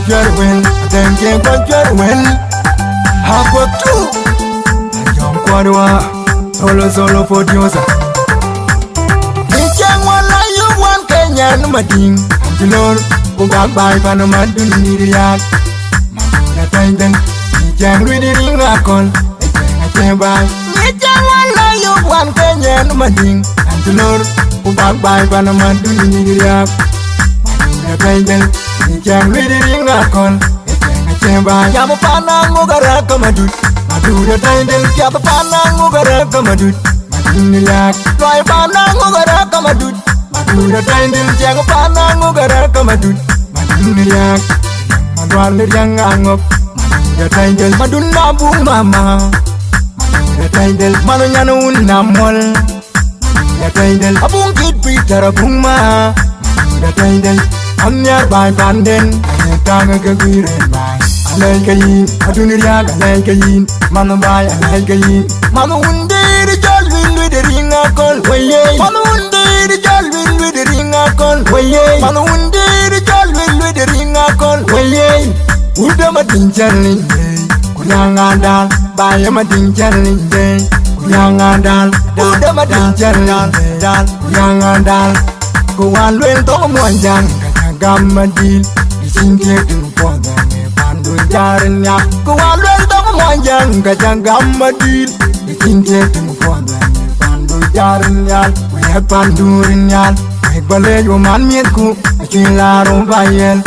quantuar well, thank you quantuar well. Aguek Two, ayom kwadwa, solo for Diosa. Ichang wala you one Kenyan mading, Angelor, Ugag by Panamadun Niriak. Mamuna Taidan, Ichang reading a call, Ichang by. Ichang wala you one Kenyan mading, Angelor, Ugag by Panamadun Niriak. Mamuna Taidan, Ichang reading a call. Kiapa panang mugara kamadut, madura taindel. Kiapa panang mugara kamadut, maduniyak. Loy panang mugara kamadut, madura taindel. Kiapa panang mugara kamadut, maduniyak. Madwalir yang angop, madura taindel. Maduna bung mama, madura taindel. Manunya nun namol, madura taindel. Abung kit pitara bung ma, madura taindel. Amnyar bay banden, ayetang kegiren bay. Alay kayin, aduniriag alay kayin. Manu bay alay kayin. Manu undi di jalwin with the ring a call, waye. Manu undi di jalwin with the ring a call, waye. Manu undi di jalwin with the ring a call, waye. Uda madin jalin day, kuyang adal. Bay madin jalin day, kuyang adal. Uda madin jalin day, kuyang adal. Kuwan luen to muanjang, kagam madil. Isingke tu poda. Jarin yak, kuwan luen to muanjang, kagam madil. Isingke tu poda. Pandu jarin yak, kuyak pandurin yak. Kuyak balay woman mietku, achilaro bayel.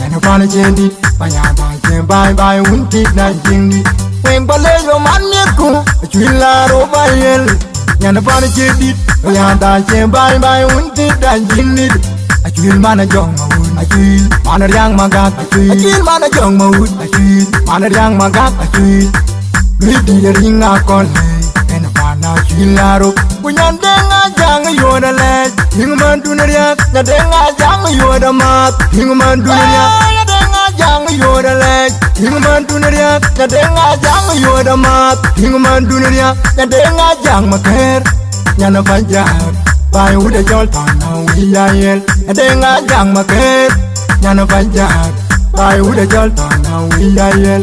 Yanu pani jendi, payabang ke bye bye untit na jindi. Kuyak balay woman mietku, achilaro bayel. Yanu pani jendi, payada ke bye bye untit na jindi. Achil mana jong maud, achil mana yang magak, achil mana jong maud, achil mana yang magak, achil. Gridi de ringa kon le, ena pana chilaro. Punyan denga jang yoda le, hinguman dunia, na denga jang yoda mat, hinguman dunia, na denga jang yoda le, hinguman dunia, na denga jang yoda mat, hinguman dunia, na denga jang maker, nyana panjang. Bay udah jol tanah wilayel, denga jang maker, nyana panjang. Bay udah jol tanah wilayel,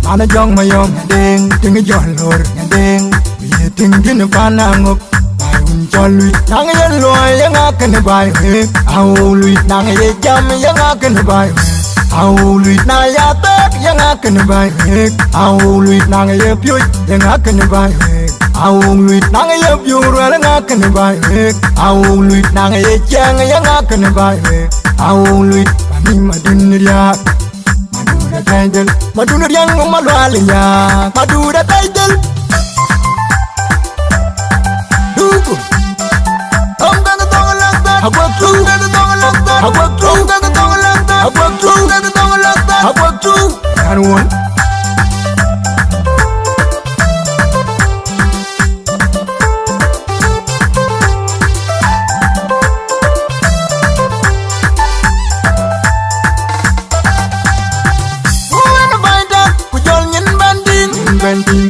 mana jong mayom deng, ting jol lor deng, biye ting gin panangop. Bay unjol luit, nang ye loy yang akan bay hek, au luit nang ye jam yang akan bay hek, au luit na ya tek yang akan bay hek, au luit nang ye pyut yang akan bay hek. Aung luit nang ye biura nga kan bay hek. Aung luit nang ye chang yang akan bay hek. Aung luit pani maduniyak, madura taidel, madura yang malual ya, madura taidel. Duku, ongga tongolak ta, Aguek Two, tongolak ta, Aguek Two, tongolak ta, Aguek Two, tongolak ta, Aguek Two. Kanwan.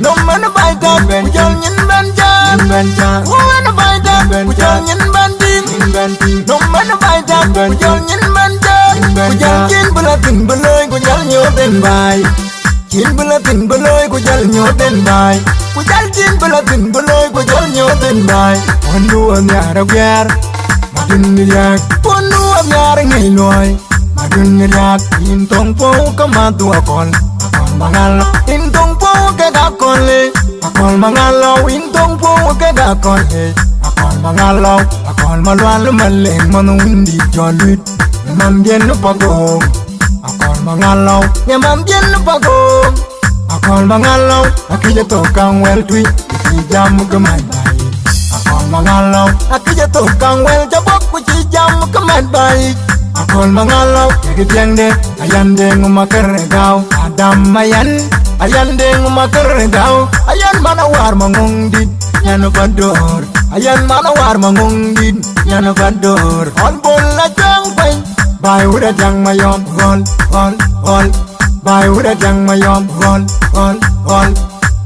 No man buy that, ujol nyin banja. Wana buy that, ujol nyin banding. No man buy that, ujol nyin banja. Ujol kin belatin beloy, ujol nyoten bay. Kin belatin beloy, ujol nyoten bay. Ujol kin belatin beloy, ujol nyoten bay. Wanu amyara gyar, madun nyak. Wanu amyara ngiloy, madun nyak. Intong po kamatu akol. Mangalo intong po kagakole, akol mangalo intong po kagakole, akol mangalo, akol malual maleng manundi jolit, mambien pagong, akol mangalo, mambien pagong, akol mangalo, akija tokang well tui, jam keman baik, akol mangalo, akija tokang well jabok jam keman baik. Akol mangalaw, kagitiang de, ayan de ngumakar daw. Adam ayan de ngumakar daw. Ayan manawar mangungdid, yan pador. Ayan manawar mangungdid, yan pador. On bola jang bay, bay udah jang mayom, hol. Bay udah jang mayom, hol.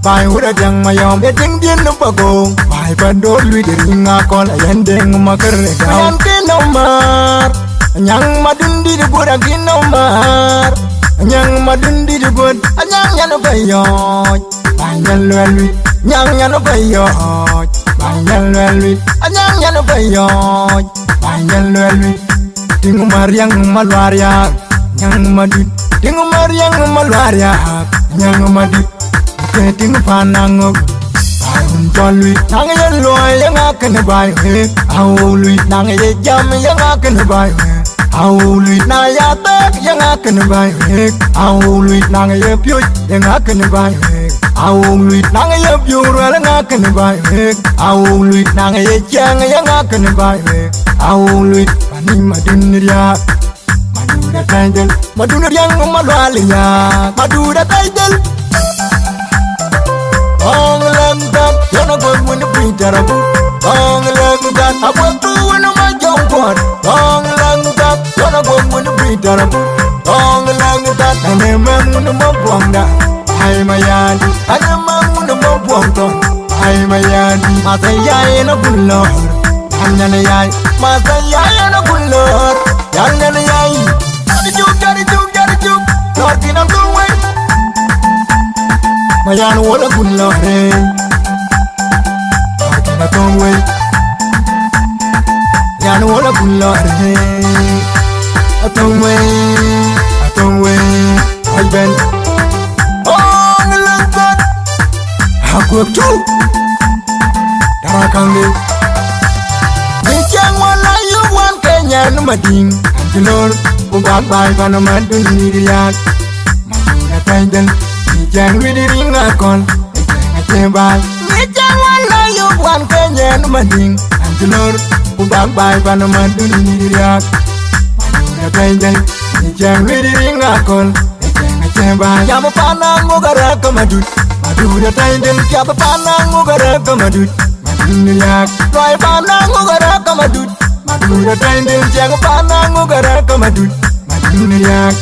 Bay udah jang mayom, eting din pagong. Bay pador lui de ringa kol, ayan de ngumakar daw. Ayan kinomar. Nyang madundi di budak kinomar, Nyang madun di good, anyang yan bayo. Banyan lwelwi, nyang yan bayo. Banyan lwelwi, anyang yan bayo. Banyan lwelwi, tingu mariang malwaria, nyang madut. Tingu mariang malwaria, nyang madut. Tingu panangok, bayun jolwi. Nang yan loy yang akan bayo. Aului nang ye jam yang akan bayo. Aului na ya tak yang akan baik. Aului nang ye pyoj yang akan baik. Aului nang ye pyur yang akan baik. Aului nang ye jang yang akan baik. Aului pani madunria madura taidel madura yang malwaliya madura taidel. Ong langkat yang aku mana bintarabu. Ong langkat Aguek Two mana majong kuat. Ong langkat yang aku mana bintarabu. Ong langkat ane mana mampuang dah. Hai mayadi ane mana mampuang tong. Hai mayadi masa yai na bulor. Hanya na yai masa yai na bulor. Hanya na yai. Jadi juk. Lord kinam tuwai. Mayan wala bulor hey. Lord kinam tuwai. Yan wala bulor hey. Atongwe ay ben. Oh nalangkat Aguek Two darakang ni Bincang wala yuwan kenya numading Anjulor Bumbabay pa naman dun niriyak Madura taidel Bincang widiring akon Atebay Bincang wala yuwan kenya numading Anjulor Bumbabay pa naman dun niriyak Madura taidel Bincang widiring akon Yama panang ngogara kamadut Madura taidel Yama panang ngogara kamadut Maduniyak Roy panang ngogara kamadut Madura taidel Yama panang ngogara kamadut Maduniyak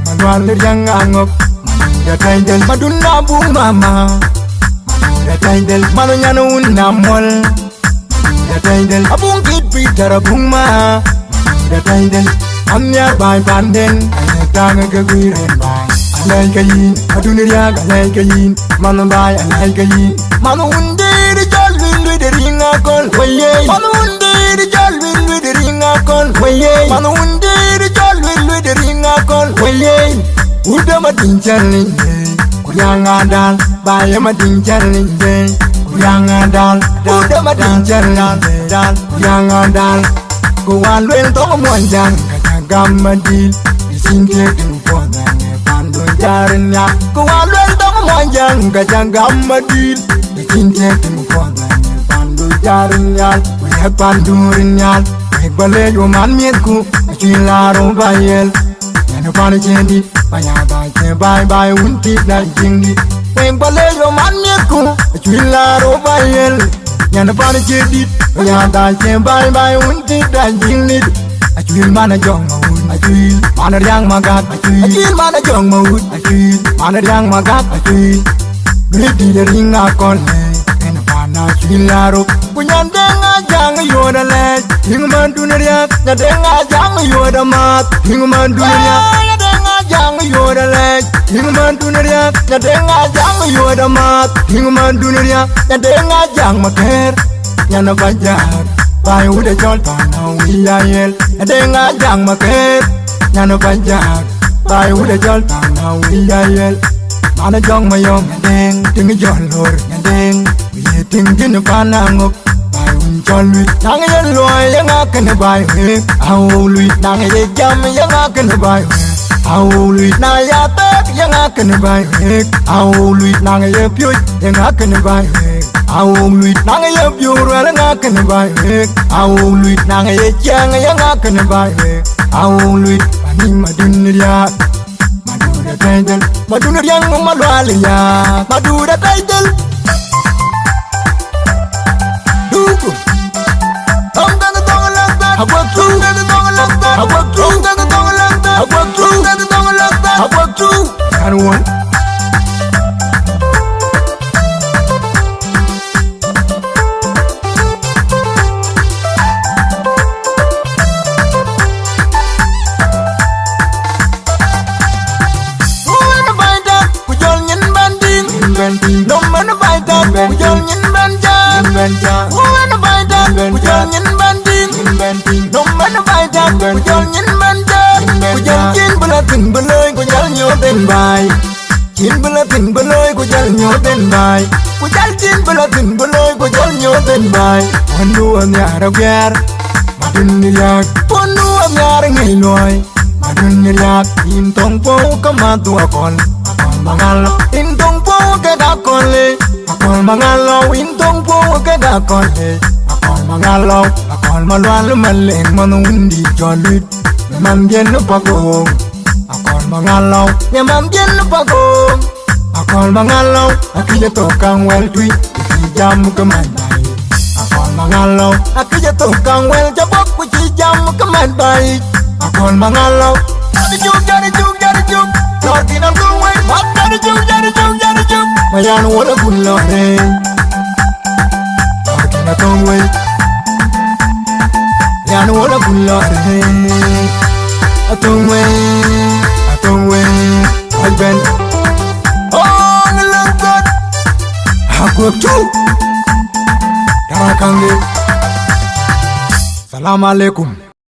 Manual yang angok Madura taidel Maduna bung mama Madura taidel Manunya nun namol Madura taidel Abung kit pitar abung ma Madura taidel Amnya bay panden Ayatang gaguiren bay Alay kayin, aduniriyak alay kayin. Manu bay alay kayin. Manu undir jal windu de ringa kol waye. Manu undir jal windu de ringa kol waye. Manu undir jal windu de ringa kol waye. Uda madinchar ninge, kuyang adal. Baye madinchar ninge, kuyang adal. Uda madinchar ninge, kuyang adal. Kuwan luen tong muanjang kagam madil. Isingke kumponan. Jarnya kualwel dong moyang gajang gamadil bikin jeting kodanya pandu jarnya we pandurinya we bale yo man mietku chilaro bayel yana pan jendi bayaba ke bye unti da jingdi we bale yo man mietku chilaro bayel yana pan jendi bayaba ke bye unti da jingdi achil mana jong Achil mana yang magat Achil mana jong maut Achil mana yang magat Achil Griti de ring akon Kena pana chilaro Punyandeng ajang yoda lej Hinguman duneriak Nyadeng ajang yoda mat Hinguman duneriak Nyadeng ajang yoda lej Hinguman duneriak Nyadeng ajang yoda mat Hinguman duneriak Nyadeng ajang maker Nyana bajar Bai udah jol tanau iyayel Nyadeng ajang maker Nyana bajar Bai udah jol tanau iyayel Mana jong mayong nyadeng Tingi jol lor nyadeng Biye tingin panangok Bai unjol luit Nang ye loy yang akan bai wek Au luit nang ye jam yang akan bai wek Au luit na ya tak yang akan bai wek Au luit nang ye pyoj yang akan bai wek Au luit nang ye pyur yang akan bai wek Au luit nang ye jang yang akan bai wek Au luit pani madunriya Madura taidel Madura yang malwaliya Madura taidel Duku Tonggang langkat Aguek Two Aguek Two Aguek Two Aguek Two Karuan benja wana baita kujol nyin banding nom man baita kujol nyin banja kujol chin bulatin beloy kujol nyoten bay chin bulatin beloy kujol nyoten bay kujol chin bulatin beloy kujol nyoten bay wandu amyara gyar madun yak wandu amyara ngiloy madun yak intong po kamatu akol mangalo intong po kadakole akol mangalo intong po kadakole akol mangalo akol malwal maleng manundi jolit man bien pagong akol mangalo ya man bien pagong akol mangalo akija tokang wel tui jam keman bai akol mangalo akija tokang wel jabok ku jam keman bai akol mangalo jadi juk Lord kinam kuwe jadi juk mayan wala kunlore Lord kinam kuwe yan wala kunlore atungwe ben oh ngelangat Aguek Two Darakange Salam alaikum.